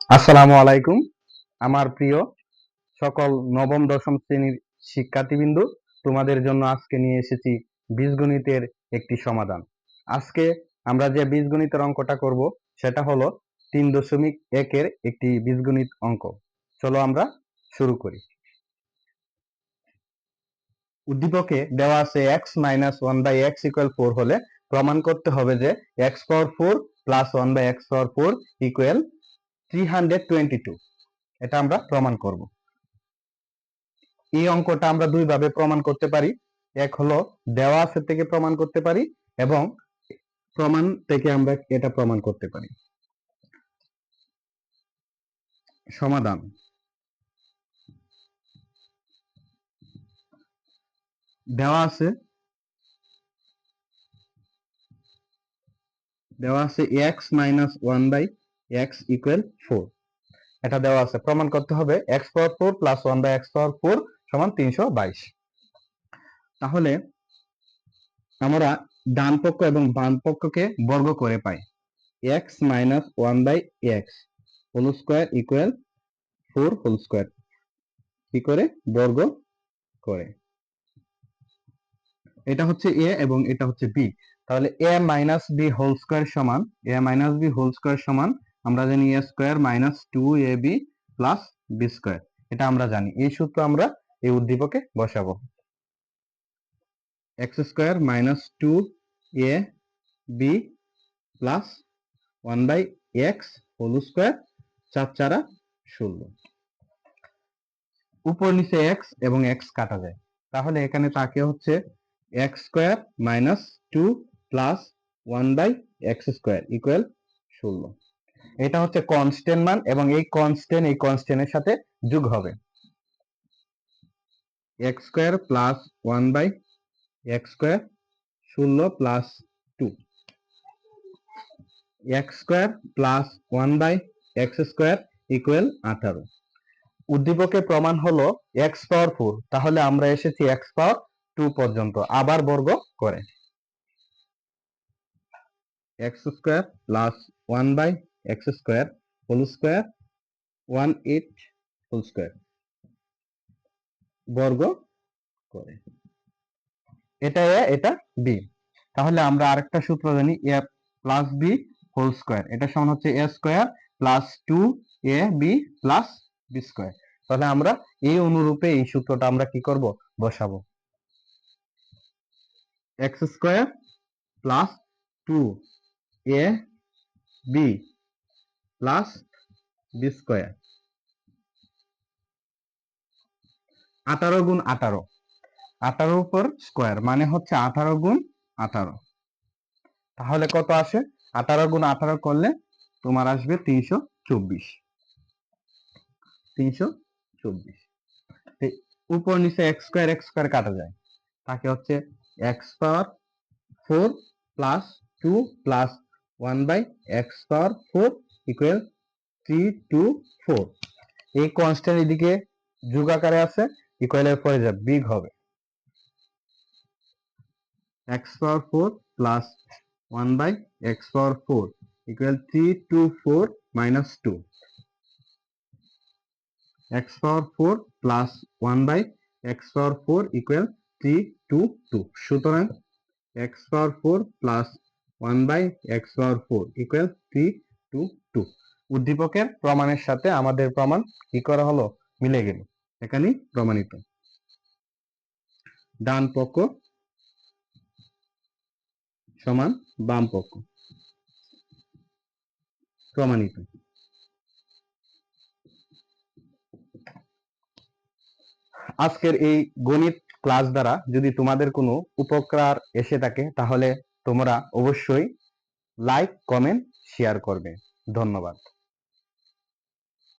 আসসালামু আলাইকুম। আমার প্রিয় সকল নবম দশম শ্রেণীর শিক্ষার্থীবৃন্দ, তোমাদের জন্য আজকে নিয়ে এসেছি বীজগণিতের একটি সমাধান। আজকে আমরা যে বীজগণিতের অঙ্কটা করব সেটা হলো 3.1 একটি বীজগণিত অঙ্ক। চলো আমরা শুরু করি। উদ্দীপকে দেওয়া আছে x - 1/x = 4 হলে প্রমাণ করতে হবে যে x পাওয়ার 4 প্লাস 1/x পাওয়ার 4 ইকুয়াল 322। এটা আমরা প্রমাণ করব। এই অঙ্কটা আমরা দুই ভাবে প্রমাণ করতে পারি। এক হলো দেওয়া আছে থেকে প্রমাণ করতে পারি, এবং প্রমাণ থেকে আমরা এটা প্রমাণ করতে পারি। সমাধান। দেওয়া আছে x - 1/x = 4। এটা দেওয়া আছে, প্রমাণ করতে হবে x পাওয়ার 4 প্লাস 1/x পাওয়ার 4 সমান 322। তাহলে আমরা ডান পক্ষ এবং বাম পক্ষকে বর্গ করে পাই x - 1/x whole square equal 4 whole square. কি করে বর্গ করে, এটা হচ্ছে a এবং এটা হচ্ছে b। তাহলে a - b হোল স্কয়ার সমান আমরা জানি a square minus 2ab plus b square. এটা আমরা জানি, এই সূত্র আমরা এই উদ্দীপকে বসাবো। x square minus 2ab plus 1/x whole square, 4 4 16। উপর নিচে x এবং x কাটা যায়, তাহলে এখানে তাকে হচ্ছে x square minus 2 plus 1/x square equal 16। এটা হচ্ছে কনস্ট্যান্ট মান, এবং এই কনস্ট্যান্টের সাথে যোগ হবে। x square plus 1/x square 16 plus 2, x square plus 1/x square equal 18। উদ্দীপকের প্রমাণ হলো x পাওয়ার 4, তাহলে আমরা এসেছি x পাওয়ার 2 পর্যন্ত, আবার বর্গ করে x square plus 1/x square whole square 18 whole square বর্গ করে। এটা a, এটা b। তাহলে আমরা আরেকটা সূত্র জানি, a plus b whole square, এটা সমান হচ্ছে a square plus 2ab plus b square. তাহলে আমরা এই অনুরূপে এই সূত্রটা আমরা কি করব, বসাবো। x square plus 2ab plus b square, 18 গুণ 18, 18 উপর স্কয়ার মানে হচ্ছে 18 গুণ 18। তাহলে কত আসে, 18 গুণ 18 করলে তোমার আসবে 324। উপর নিচে x স্কয়ার কাটা যায়, তাকে হচ্ছে x পাওয়ার 4 প্লাস 2 প্লাস 1/x পাওয়ার 4 ইকুয়াল 324। এই কনস্ট্যান্ট এদিকে যোগ আকারে আছে, ইকুয়ালের পরে যা বিগ হবে x পাওয়ার 4 প্লাস 1/x পাওয়ার 4 ইকুয়াল 324 মাইনাস 2, x পাওয়ার 4 প্লাস 1/x পাওয়ার 4 ইকুয়াল 322। সুতরাং x পাওয়ার 4 প্লাস 1/x পাওয়ার 4 ইকুয়াল 322। উদ্দীপকের প্রমাণের সাথে আমাদের প্রমাণ কি করা হলো, মিলে গেল। এখানেই প্রমাণিত। ডান পক্ষ সমান বাম পক্ষ, প্রমাণিত। আজকের এই গণিত ক্লাস দ্বারা যদি তোমাদের কোনো উপকার এসে থাকে, তাহলে তোমরা অবশ্যই লাইক, কমেন্ট, শেয়ার করবে। ধন্যবাদ।